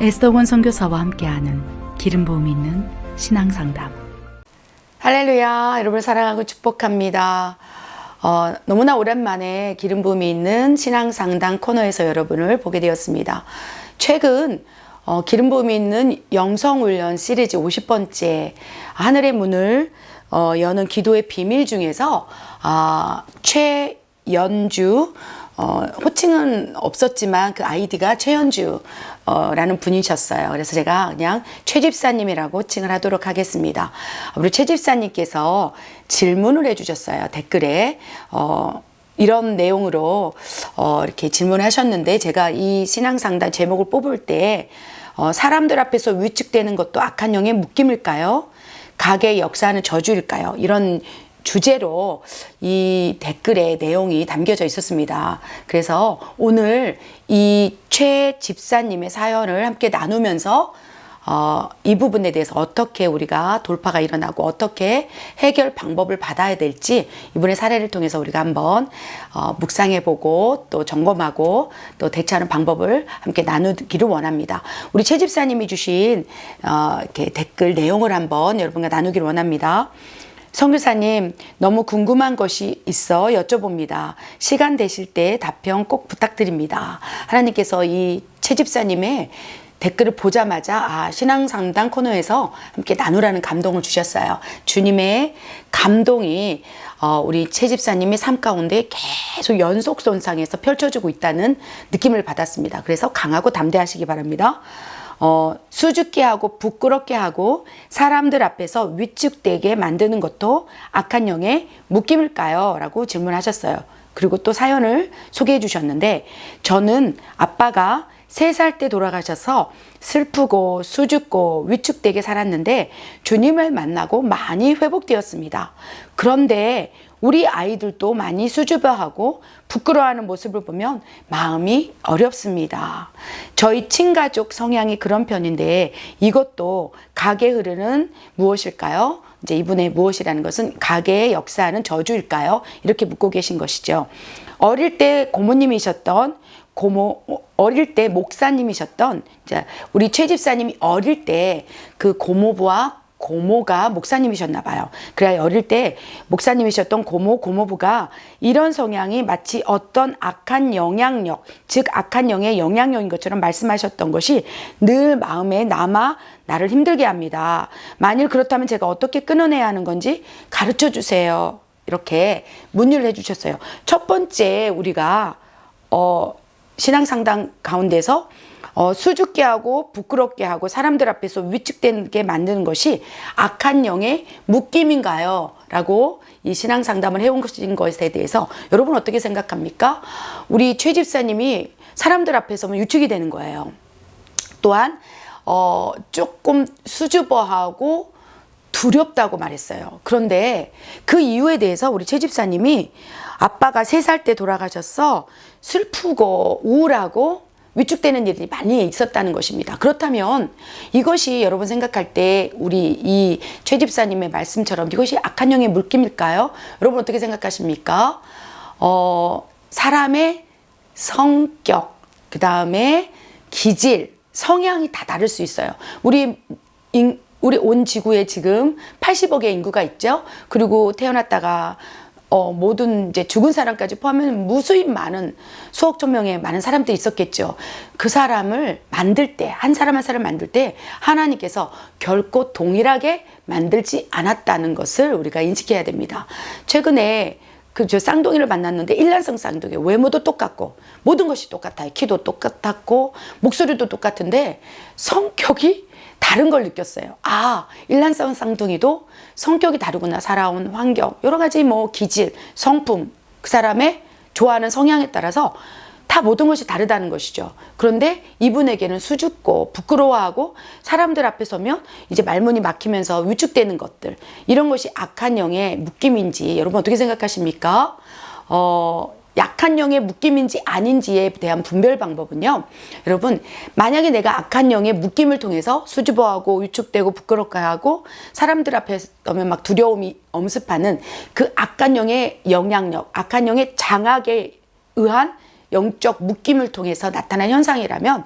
에스더권 선교사와 함께하는 기름 부음이 있는 신앙상담. 할렐루야, 여러분을 사랑하고 축복합니다. 너무나 오랜만에 기름 부음이 있는 신앙상담 코너에서 여러분을 보게 되었습니다. 최근 기름 부음이 있는 영성훈련 시리즈 50번째 하늘의 문을 여는 기도의 비밀 중에서 최연주, 호칭은 없었지만 그 아이디가 최연주 라는 분이셨어요. 그래서 제가 그냥 최 집사님이라고 호칭을 하도록 하겠습니다. 우리 최 집사님께서 질문을 해주셨어요. 댓글에 이런 내용으로 이렇게 질문을 하셨는데, 제가 이 신앙상담 제목을 뽑을 때 사람들 앞에서 위축되는 것도 악한 영의 묶임일까요? 가게의 역사는 저주일까요? 이런 주제로 이 댓글에 내용이 담겨져 있었습니다. 그래서 오늘 이 최 집사님의 사연을 함께 나누면서 이 부분에 대해서 어떻게 우리가 돌파가 일어나고 어떻게 해결 방법을 받아야 될지 이분의 사례를 통해서 우리가 한번 묵상해보고 또 점검하고 또 대처하는 방법을 함께 나누기를 원합니다. 우리 최 집사님이 주신 이렇게 댓글 내용을 한번 여러분과 나누기를 원합니다. 선교사님, 너무 궁금한 것이 있어 여쭤봅니다. 시간 되실 때 답변 꼭 부탁드립니다. 하나님께서 이 최 집사님의 댓글을 보자마자 신앙상담 코너에서 함께 나누라는 감동을 주셨어요. 주님의 감동이 우리 최 집사님의 삶 가운데 계속 연속 손상에서 펼쳐지고 있다는 느낌을 받았습니다. 그래서 강하고 담대하시기 바랍니다. 수줍게 하고 부끄럽게 하고 사람들 앞에서 위축되게 만드는 것도 악한 영의 묶임일까요? 라고 질문하셨어요. 그리고 또 사연을 소개해 주셨는데, 저는 아빠가 3살 때 돌아가셔서 슬프고 수줍고 위축되게 살았는데 주님을 만나고 많이 회복되었습니다. 그런데 우리 아이들도 많이 수줍어하고 부끄러워하는 모습을 보면 마음이 어렵습니다. 저희 친가족 성향이 그런 편인데 이것도 가게 흐르는 무엇일까요? 이제 이분의 무엇이라는 것은 가게의 역사하는 저주일까요? 이렇게 묻고 계신 것이죠. 어릴 때 고모님이셨던 어릴 때 목사님이셨던 우리 최 집사님이 어릴 때 그 고모가 목사님이셨나 봐요. 그래야 어릴 때 목사님이셨던 고모부가 이런 성향이 마치 어떤 악한 영향력, 즉 악한 영의 영향력인 것처럼 말씀하셨던 것이 늘 마음에 남아 나를 힘들게 합니다. 만일 그렇다면 제가 어떻게 끊어내야 하는 건지 가르쳐 주세요. 이렇게 문의를 해주셨어요. 첫 번째, 우리가 신앙상담 가운데서 수줍게 하고 부끄럽게 하고 사람들 앞에서 위축되게 만드는 것이 악한 영의 묶임인가요? 라고 이 신앙상담을 해온 것에 대해서 여러분 어떻게 생각합니까? 우리 최 집사님이 사람들 앞에서는 위축이 되는 거예요. 또한 조금 수줍어하고 두렵다고 말했어요. 그런데 그 이유에 대해서 우리 최 집사님이 아빠가 3살 때 돌아가셔서 슬프고 우울하고 위축되는 일이 많이 있었다는 것입니다. 그렇다면 이것이 여러분 생각할 때 우리 이 최 집사님의 말씀처럼 이것이 악한 영의 묶임일까요? 여러분 어떻게 생각하십니까? 사람의 성격, 그 다음에 기질, 성향이 다 다를 수 있어요. 우리 온 지구에 지금 80억의 인구가 있죠. 그리고 태어났다가 모든 이제 죽은 사람까지 포함하면 무수히 많은 수억 천 명의 많은 사람들이 있었겠죠. 그 사람을 만들 때, 한 사람 한 사람 만들 때 하나님께서 결코 동일하게 만들지 않았다는 것을 우리가 인식해야 됩니다. 최근에 저 쌍둥이를 만났는데 일란성 쌍둥이, 외모도 똑같고 모든 것이 똑같아요. 키도 똑같았고 목소리도 똑같은데 성격이 다른 걸 느꼈어요. 일란성 쌍둥이도 성격이 다르구나. 살아온 환경, 여러 가지 기질, 성품, 그 사람의 좋아하는 성향에 따라서 다 모든 것이 다르다는 것이죠. 그런데 이분에게는 수줍고 부끄러워하고 사람들 앞에 서면 이제 말문이 막히면서 위축되는 것들, 이런 것이 악한 영의 묶임인지 여러분 어떻게 생각하십니까? 약한 영의 묶임인지 아닌지에 대한 분별 방법은요, 여러분, 만약에 내가 악한 영의 묶임을 통해서 수줍어하고 위축되고 부끄럽게하고 사람들 앞에 서면 막 두려움이 엄습하는 그 악한 영의 영향력, 악한 영의 장악에 의한 영적 묶임을 통해서 나타난 현상이라면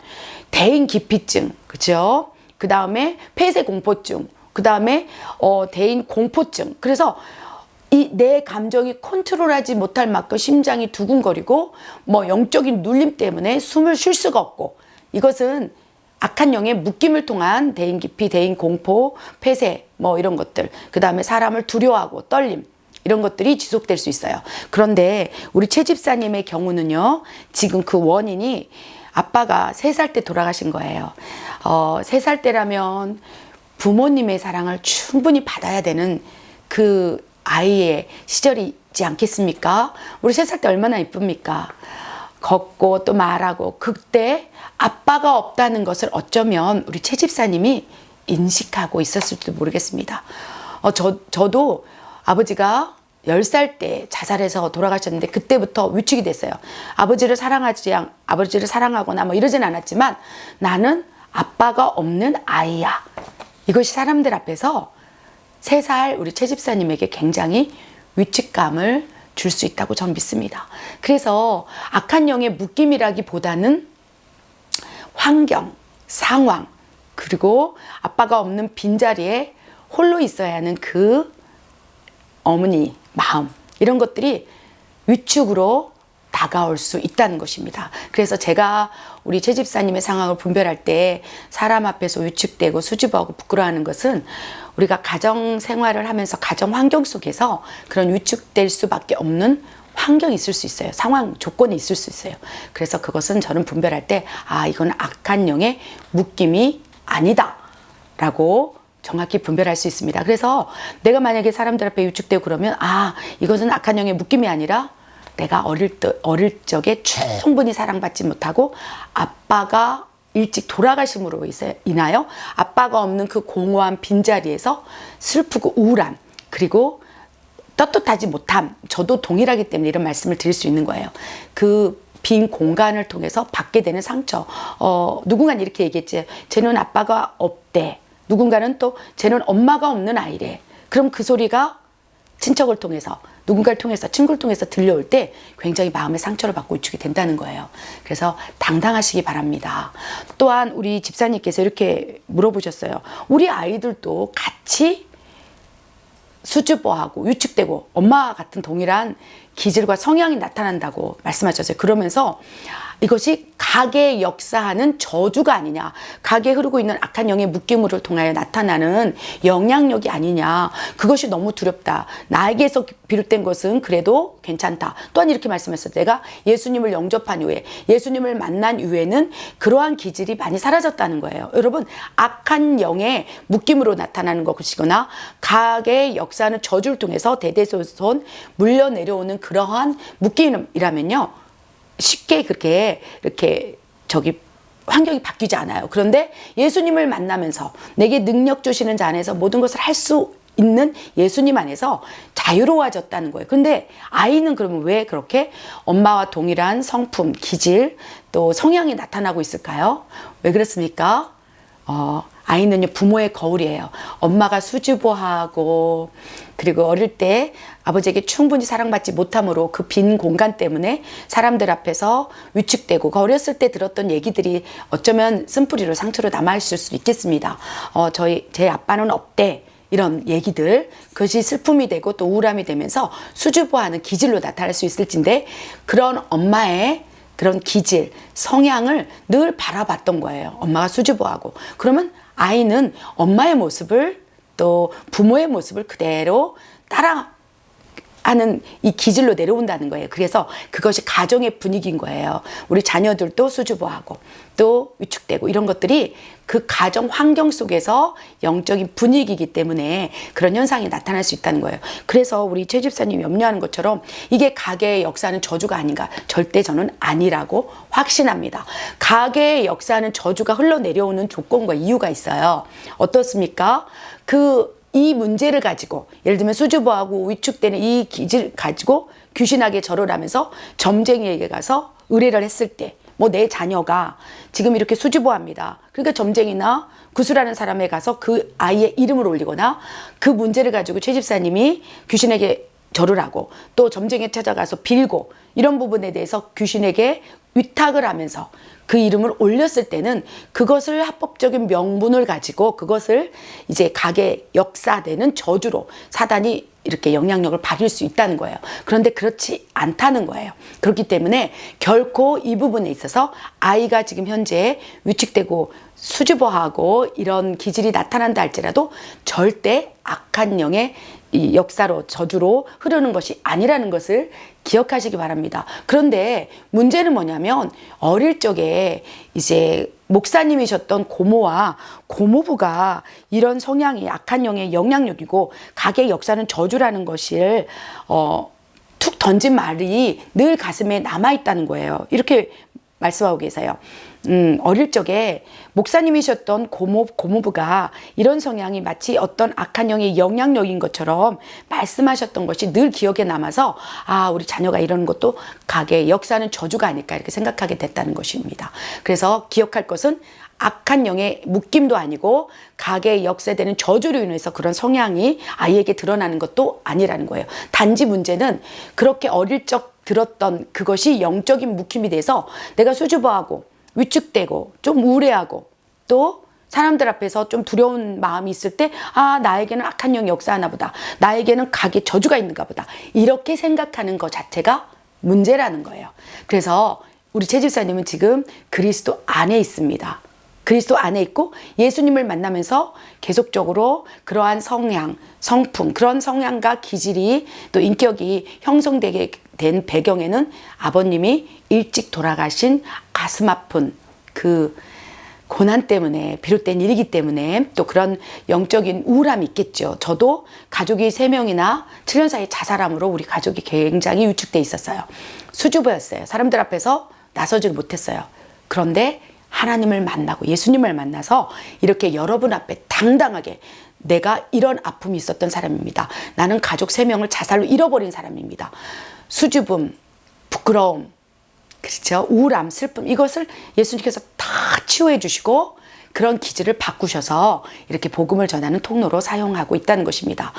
대인 기피증, 그죠? 그 다음에 폐쇄 공포증, 그 다음에 대인 공포증. 그래서 이 내 감정이 컨트롤하지 못할 만큼 심장이 두근거리고 뭐 영적인 눌림 때문에 숨을 쉴 수가 없고, 이것은 악한 영의 묶임을 통한 대인 기피, 대인 공포, 폐쇄 뭐 이런 것들, 그 다음에 사람을 두려워하고 떨림, 이런 것들이 지속될 수 있어요. 그런데 우리 최 집사님의 경우는요, 지금 그 원인이 아빠가 3살 때 돌아가신 거예요. 3살 때라면 부모님의 사랑을 충분히 받아야 되는 그 아이의 시절이 있지 않겠습니까? 우리 3살 때 얼마나 이쁩니까? 걷고 또 말하고, 그때 아빠가 없다는 것을 어쩌면 우리 최 집사님이 인식하고 있었을지도 모르겠습니다. 저도 아버지가 10살 때 자살해서 돌아가셨는데 그때부터 위축이 됐어요. 아버지를 사랑하거나 뭐 이러진 않았지만 나는 아빠가 없는 아이야. 이것이 사람들 앞에서 3살 우리 최 집사님에게 굉장히 위축감을 줄 수 있다고 저는 믿습니다. 그래서 악한 영의 묶임이라기보다는 환경, 상황, 그리고 아빠가 없는 빈자리에 홀로 있어야 하는 그 어머니 마음, 이런 것들이 위축으로 다가올 수 있다는 것입니다. 그래서 제가 우리 최 집사님의 상황을 분별할 때 사람 앞에서 위축되고 수줍어하고 부끄러워하는 것은 우리가 가정 생활을 하면서 가정 환경 속에서 그런 위축될 수밖에 없는 환경이 있을 수 있어요. 상황, 조건이 있을 수 있어요. 그래서 그것은 저는 분별할 때 이건 악한 영의 묶임이 아니다 라고 정확히 분별할 수 있습니다. 그래서 내가 만약에 사람들 앞에 위축되고 그러면 이것은 악한 영의 묶임이 아니라 내가 어릴 적에 충분히 사랑받지 못하고 아빠가 일찍 돌아가심으로 인하여 아빠가 없는 그 공허한 빈자리에서 슬프고 우울함, 그리고 떳떳하지 못함, 저도 동일하기 때문에 이런 말씀을 드릴 수 있는 거예요. 그 빈 공간을 통해서 받게 되는 상처. 누군가는 이렇게 얘기했지. 쟤는 아빠가 없대. 누군가는 또 쟤는 엄마가 없는 아이래. 그럼 그 소리가 친척을 통해서, 누군가를 통해서, 친구를 통해서 들려올 때 굉장히 마음의 상처를 받고 위축이 된다는 거예요. 그래서 당당하시기 바랍니다. 또한 우리 집사님께서 이렇게 물어보셨어요. 우리 아이들도 같이 수줍어하고 위축되고 엄마와 같은 동일한 기질과 성향이 나타난다고 말씀하셨어요. 그러면서 이것이 가계에 역사하는 저주가 아니냐, 가계에 흐르고 있는 악한 영의 묶임을 통하여 나타나는 영향력이 아니냐, 그것이 너무 두렵다. 나에게서 비롯된 것은 그래도 괜찮다. 또한 이렇게 말씀했어요. 내가 예수님을 영접한 이후에, 예수님을 만난 이후에는 그러한 기질이 많이 사라졌다는 거예요. 여러분, 악한 영의 묶임으로 나타나는 것이거나 가계의 역사하는 저주를 통해서 대대손손 물려 내려오는 그러한 묶임이라면요, 쉽게 그렇게 이렇게 환경이 바뀌지 않아요. 그런데 예수님을 만나면서 내게 능력 주시는 자 안에서 모든 것을 할 수 있는 예수님 안에서 자유로워졌다는 거예요. 근데 아이는 그러면 왜 그렇게 엄마와 동일한 성품, 기질, 또 성향이 나타나고 있을까요? 왜 그렇습니까? 아이는요, 부모의 거울이에요. 엄마가 수줍어하고, 그리고 어릴 때 아버지에게 충분히 사랑받지 못함으로 그 빈 공간 때문에 사람들 앞에서 위축되고, 그 어렸을 때 들었던 얘기들이 어쩌면 쓴뿌리로 상처로 남아있을 수 있겠습니다. 제 아빠는 없대. 이런 얘기들, 그것이 슬픔이 되고 또 우울함이 되면서 수줍어하는 기질로 나타날 수 있을진데, 그런 엄마의 그런 기질, 성향을 늘 바라봤던 거예요. 엄마가 수줍어하고. 그러면 아이는 엄마의 모습을, 또 부모의 모습을 그대로 따라하는 이 기질로 내려온다는 거예요. 그래서 그것이 가정의 분위기인 거예요. 우리 자녀들도 수줍어하고 또 위축되고, 이런 것들이 그 가정 환경 속에서 영적인 분위기이기 때문에 그런 현상이 나타날 수 있다는 거예요. 그래서 우리 최 집사님이 염려하는 것처럼 이게 가계의 역사하는 저주가 아닌가? 절대 저는 아니라고 확신합니다. 가계의 역사하는 저주가 흘러내려오는 조건과 이유가 있어요. 어떻습니까? 이 문제를 가지고, 예를 들면 수줍어하고 위축되는 이 기질을 가지고 귀신에게 절을 하면서 점쟁이에게 가서 의뢰를 했을 때, 내 자녀가 지금 이렇게 수줍어합니다. 그러니까 점쟁이나 구슬하는 사람에 가서 그 아이의 이름을 올리거나, 그 문제를 가지고 최 집사님이 귀신에게 절을 하고 또 점쟁이 찾아가서 빌고 이런 부분에 대해서 귀신에게 위탁을 하면서 그 이름을 올렸을 때는 그것을 합법적인 명분을 가지고 그것을 이제 가게 역사되는 저주로 사단이 이렇게 영향력을 발휘할 수 있다는 거예요. 그런데 그렇지 않다는 거예요. 그렇기 때문에 결코 이 부분에 있어서 아이가 지금 현재 위축되고 수줍어하고 이런 기질이 나타난다 할지라도 절대 악한 영의 이 역사로 저주로 흐르는 것이 아니라는 것을 기억하시기 바랍니다. 그런데 문제는 뭐냐면 어릴 적에 이제 목사님이셨던 고모와 고모부가 이런 성향이 악한 영의 영향력이고 가게 역사는 저주라는 것을 툭 던진 말이 늘 가슴에 남아있다는 거예요. 이렇게 말씀하고 계세요. 어릴 적에 목사님이셨던 고모부가 이런 성향이 마치 어떤 악한 영의 영향력인 것처럼 말씀하셨던 것이 늘 기억에 남아서 아, 우리 자녀가 이러는 것도 가게 역사는 저주가 아닐까 이렇게 생각하게 됐다는 것입니다. 그래서 기억할 것은 악한 영의 묶임도 아니고 가게에 역사되는 저주로 인해서 그런 성향이 아이에게 드러나는 것도 아니라는 거예요. 단지 문제는 그렇게 어릴 적 들었던 그것이 영적인 묶임이 돼서 내가 수줍어하고 위축되고 좀 우울해하고 또 사람들 앞에서 좀 두려운 마음이 있을 때 아, 나에게는 악한 영이 역사하나 보다. 나에게는 가게 저주가 있는가 보다. 이렇게 생각하는 것 자체가 문제라는 거예요. 그래서 우리 최 집사님은 지금 그리스도 안에 있습니다. 그리스도 안에 있고 예수님을 만나면서 계속적으로 그러한 성향, 성품, 그런 성향과 기질이 또 인격이 형성되게 된 배경에는 아버님이 일찍 돌아가신 가슴 아픈 그 고난 때문에 비롯된 일이기 때문에 또 그런 영적인 우울함이 있겠죠. 저도 가족이 3명이나 7년 사이에 자살함으로 우리 가족이 굉장히 위축돼 있었어요. 수줍어였어요. 사람들 앞에서 나서지 못했어요. 그런데 하나님을 만나고 예수님을 만나서 이렇게 여러분 앞에 당당하게 내가 이런 아픔이 있었던 사람입니다. 나는 가족 3명을 자살로 잃어버린 사람입니다. 수줍음, 부끄러움, 그렇죠? 우울함, 슬픔 이것을 예수님께서 다 치유해 주시고 그런 기질을 바꾸셔서 이렇게 복음을 전하는 통로로 사용하고 있다는 것입니다.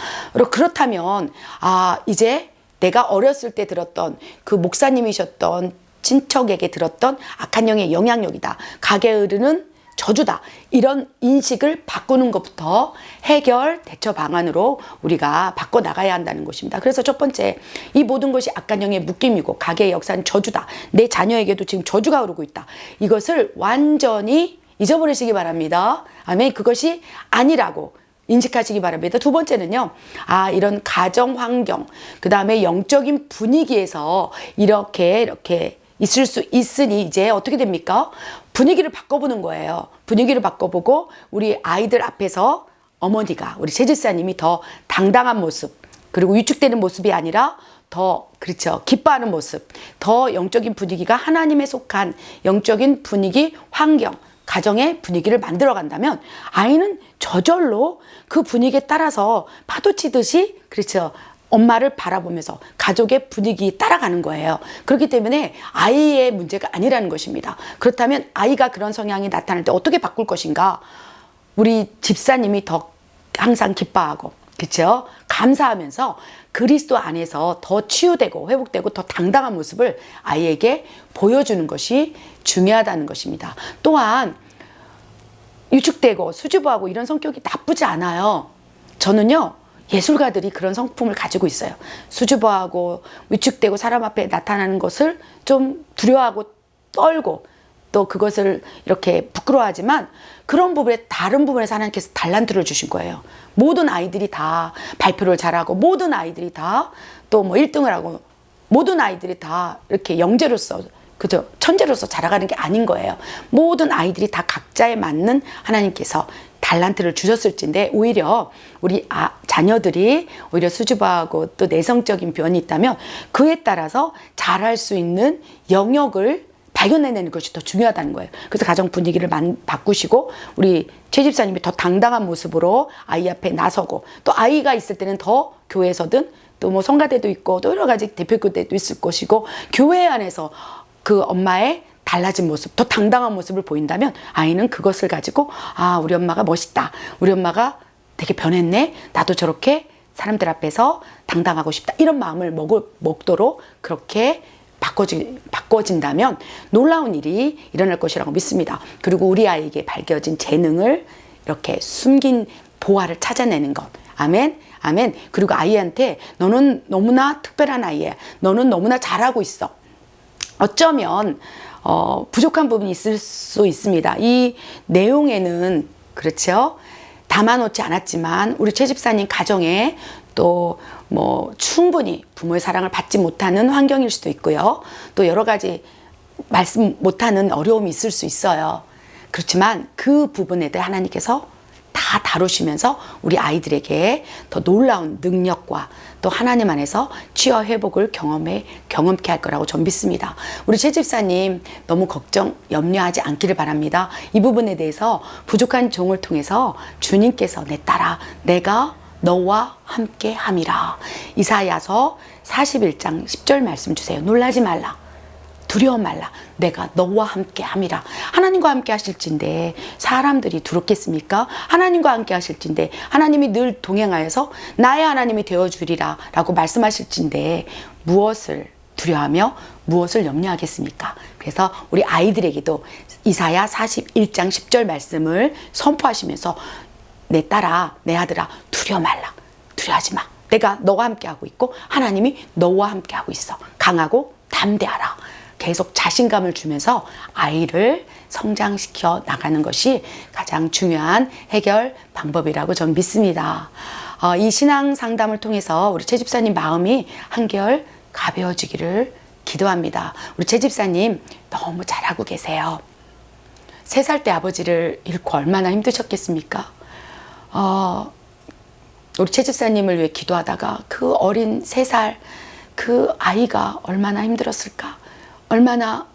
그렇다면 아, 이제 내가 어렸을 때 들었던 그 목사님이셨던 친척에게 들었던 악한 영의 영향력이다. 가게에 흐르는 저주다. 이런 인식을 바꾸는 것부터 해결, 대처 방안으로 우리가 바꿔나가야 한다는 것입니다. 그래서 첫 번째, 이 모든 것이 악한 영의 묶임이고 가게의 역사는 저주다. 내 자녀에게도 지금 저주가 흐르고 있다. 이것을 완전히 잊어버리시기 바랍니다. 아멘. 그것이 아니라고 인식하시기 바랍니다. 두 번째는요, 아, 이런 가정 환경, 그 다음에 영적인 분위기에서 이렇게 있을 수 있으니 이제 어떻게 됩니까? 분위기를 바꿔보는 거예요. 분위기를 바꿔보고 우리 아이들 앞에서 어머니가 우리 최 집사님이 더 당당한 모습 그리고 위축되는 모습이 아니라 더 그렇죠 기뻐하는 모습 더 영적인 분위기가 하나님에 속한 영적인 분위기 환경 가정의 분위기를 만들어 간다면 아이는 저절로 그 분위기에 따라서 파도치듯이 그렇죠 엄마를 바라보면서 가족의 분위기 따라가는 거예요. 그렇기 때문에 아이의 문제가 아니라는 것입니다. 그렇다면 아이가 그런 성향이 나타날 때 어떻게 바꿀 것인가? 우리 집사님이 더 항상 기뻐하고 그렇죠? 감사하면서 그리스도 안에서 더 치유되고 회복되고 더 당당한 모습을 아이에게 보여주는 것이 중요하다는 것입니다. 또한 위축되고 수줍어하고 이런 성격이 나쁘지 않아요. 저는요. 예술가들이 그런 성품을 가지고 있어요. 수줍어하고 위축되고 사람 앞에 나타나는 것을 좀 두려워하고 떨고 또 그것을 이렇게 부끄러워하지만 그런 부분에 다른 부분에서 하나님께서 달란트를 주신 거예요. 모든 아이들이 다 발표를 잘하고 모든 아이들이 다 또 뭐 1등을 하고 모든 아이들이 다 이렇게 영재로서 그죠? 천재로서 자라가는 게 아닌 거예요. 모든 아이들이 다 각자에 맞는 하나님께서 달란트를 주셨을진데 오히려 우리 자녀들이 오히려 수줍어하고 또 내성적인 변이 있다면 그에 따라서 잘할 수 있는 영역을 발견해내는 것이 더 중요하다는 거예요. 그래서 가정 분위기를 바꾸시고 우리 최 집사님이 더 당당한 모습으로 아이 앞에 나서고 또 아이가 있을 때는 더 교회에서든 또 뭐 성가대도 있고 또 여러 가지 대표교대도 있을 것이고 교회 안에서 그 엄마의 달라진 모습, 더 당당한 모습을 보인다면 아이는 그것을 가지고 아, 우리 엄마가 멋있다. 우리 엄마가 되게 변했네. 나도 저렇게 사람들 앞에서 당당하고 싶다. 이런 마음을 먹도록 그렇게 바꿔진다면 놀라운 일이 일어날 것이라고 믿습니다. 그리고 우리 아이에게 밝혀진 재능을 이렇게 숨긴 보화를 찾아내는 것. 아멘. 아멘. 그리고 아이한테 너는 너무나 특별한 아이야. 너는 너무나 잘하고 있어. 어쩌면 부족한 부분이 있을 수 있습니다. 이 내용에는 그렇죠. 담아놓지 않았지만 우리 최 집사님 가정에 또 뭐 충분히 부모의 사랑을 받지 못하는 환경일 수도 있고요. 또 여러 가지 말씀 못하는 어려움이 있을 수 있어요. 그렇지만 그 부분에 대해 하나님께서 다 다루시면서 우리 아이들에게 더 놀라운 능력과 또 하나님 안에서 치유와 회복을 경험케 할 거라고 전 믿습니다. 우리 최 집사님 너무 염려하지 않기를 바랍니다. 이 부분에 대해서 부족한 종을 통해서 주님께서 내 딸아 내가 너와 함께 함이라. 이사야서 41장 10절 말씀 주세요. 놀라지 말라. 두려워 말라. 내가 너와 함께 함이라. 하나님과 함께 하실진데 사람들이 두렵겠습니까? 하나님과 함께 하실진데 하나님이 늘 동행하여서 나의 하나님이 되어주리라 라고 말씀하실진데 무엇을 두려워하며 무엇을 염려하겠습니까? 그래서 우리 아이들에게도 이사야 41장 10절 말씀을 선포하시면서 내 딸아 내 아들아 두려워 말라. 두려워하지 마. 내가 너와 함께 하고 있고 하나님이 너와 함께 하고 있어. 강하고 담대하라. 계속 자신감을 주면서 아이를 성장시켜 나가는 것이 가장 중요한 해결 방법이라고 저는 믿습니다. 이 신앙 상담을 통해서 우리 최 집사님 마음이 한결 가벼워지기를 기도합니다. 우리 최 집사님 너무 잘하고 계세요. 3살 때 아버지를 잃고 얼마나 힘드셨겠습니까? 우리 최 집사님을 위해 기도하다가 그 어린 3살 그 아이가 얼마나 힘들었을까? 얼마나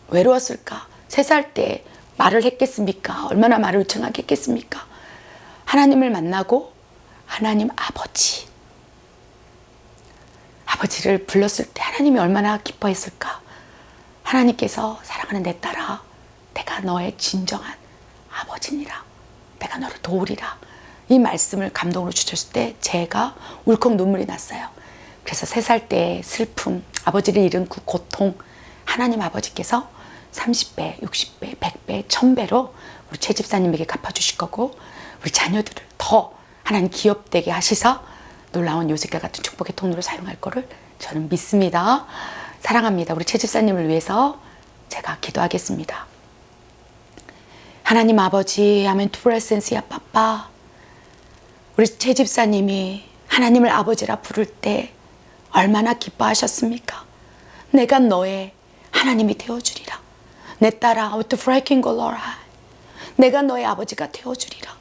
외로웠을까? 3살 때 말을 했겠습니까? 얼마나 말을 요청하게 했겠습니까? 하나님을 만나고 하나님 아버지를 불렀을 때 하나님이 얼마나 기뻐했을까? 하나님께서 사랑하는 내 딸아 내가 너의 진정한 아버지니라. 내가 너를 도우리라. 이 말씀을 감동으로 주셨을 때 제가 울컥 눈물이 났어요. 그래서 3살 때 슬픔, 아버지를 잃은 그 고통 하나님 아버지께서 30배, 60배, 100배, 1000배로 우리 최 집사님에게 갚아주실 거고 우리 자녀들을 더 하나님 기업되게 하시사 놀라운 요셉과 같은 축복의 통로를 사용할 거를 저는 믿습니다. 사랑합니다. 우리 최 집사님을 위해서 제가 기도하겠습니다. 하나님 아버지 아멘 투브레센스야 빠빠 우리 최 집사님이 하나님을 아버지라 부를 때 얼마나 기뻐하셨습니까? 내가 너의 하나님이 되어주리라. 내 딸아 아우트 프라이킹 골로라 내가 너의 아버지가 되어주리라.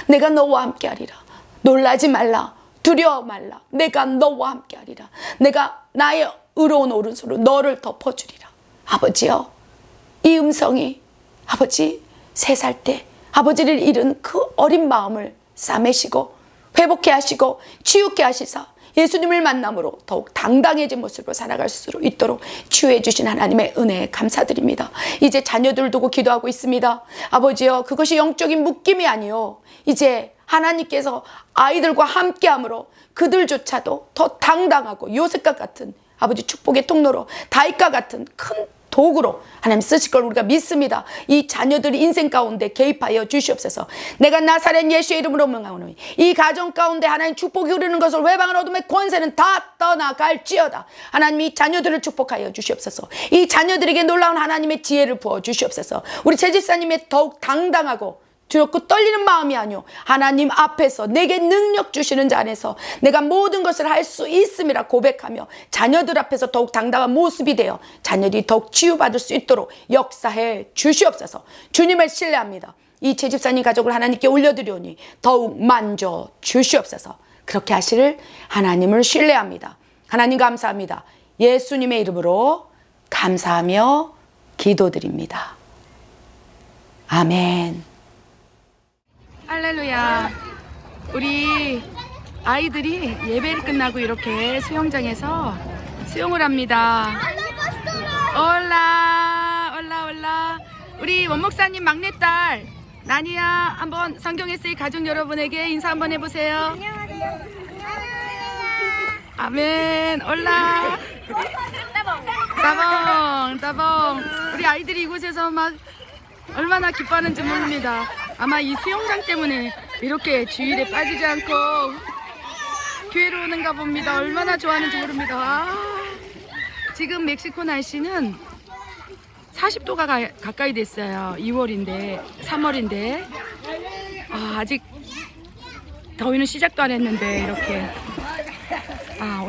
내가 너와 함께하리라. 놀라지 말라. 두려워 말라. 내가 너와 함께하리라. 내가 나의 의로운 오른손으로 너를 덮어주리라. 아버지여 이 음성이 아버지 3살 때 아버지를 잃은 그 어린 마음을 싸매시고 회복해 하시고 치유케 하시사 예수님을 만남으로 더욱 당당해진 모습으로 살아갈 수 있도록 치유해 주신 하나님의 은혜에 감사드립니다. 이제 자녀들을 두고 기도하고 있습니다. 아버지여 그것이 영적인 묶임이 아니요 이제 하나님께서 아이들과 함께함으로 그들조차도 더 당당하고 요셉과 같은 아버지 축복의 통로로 다윗과 같은 큰 도구로 하나님 쓰실 걸 우리가 믿습니다. 이 자녀들이 인생 가운데 개입하여 주시옵소서. 내가 나사렛 예수의 이름으로 명하오니 이 가정 가운데 하나님 축복이 흐르는 것을 외방한 어둠의 권세는 다 떠나갈지어다. 하나님 이 자녀들을 축복하여 주시옵소서. 이 자녀들에게 놀라운 하나님의 지혜를 부어 주시옵소서. 우리 최 집사님의 더욱 당당하고 두렵고 떨리는 마음이 아니오 하나님 앞에서 내게 능력 주시는 자 안에서 내가 모든 것을 할 수 있음이라 고백하며 자녀들 앞에서 더욱 당당한 모습이 되어 자녀들이 더욱 치유받을 수 있도록 역사해 주시옵소서. 주님을 신뢰합니다. 이 최 집사님 가족을 하나님께 올려드리오니 더욱 만져 주시옵소서. 그렇게 하시를 하나님을 신뢰합니다. 하나님 감사합니다. 예수님의 이름으로 감사하며 기도드립니다. 아멘. 할렐루야. 우리 아이들이 예배를 끝나고 이렇게 수영장에서 수영을 합니다. 올라. 우리 원목사님 막내딸 나니야 한번 성경 에세이 가족 여러분에게 인사 한번 해보세요. 안녕하세요. 아멘. 올라. 따봉 따봉. 우리 아이들이 이곳에서 막 얼마나 기뻐하는지 모릅니다. 아마 이 수영장 때문에 이렇게 주일에 빠지지 않고 교회로 오는가 봅니다. 얼마나 좋아하는지 모릅니다. 지금 멕시코 날씨는 40도가 가까이 됐어요. 2월인데 3월인데 아직 더위는 시작도 안 했는데 이렇게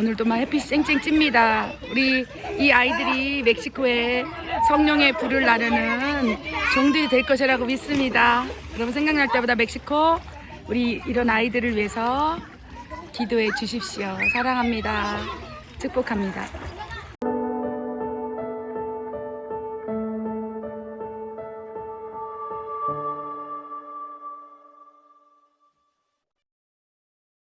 오늘도 막 햇빛이 쨍쨍 찝니다. 우리 이 아이들이 멕시코에 성령의 불을 나르는 종들이 될 것이라고 믿습니다. 여러분 생각날 때마다 멕시코 우리 이런 아이들을 위해서 기도해 주십시오. 사랑합니다. 축복합니다.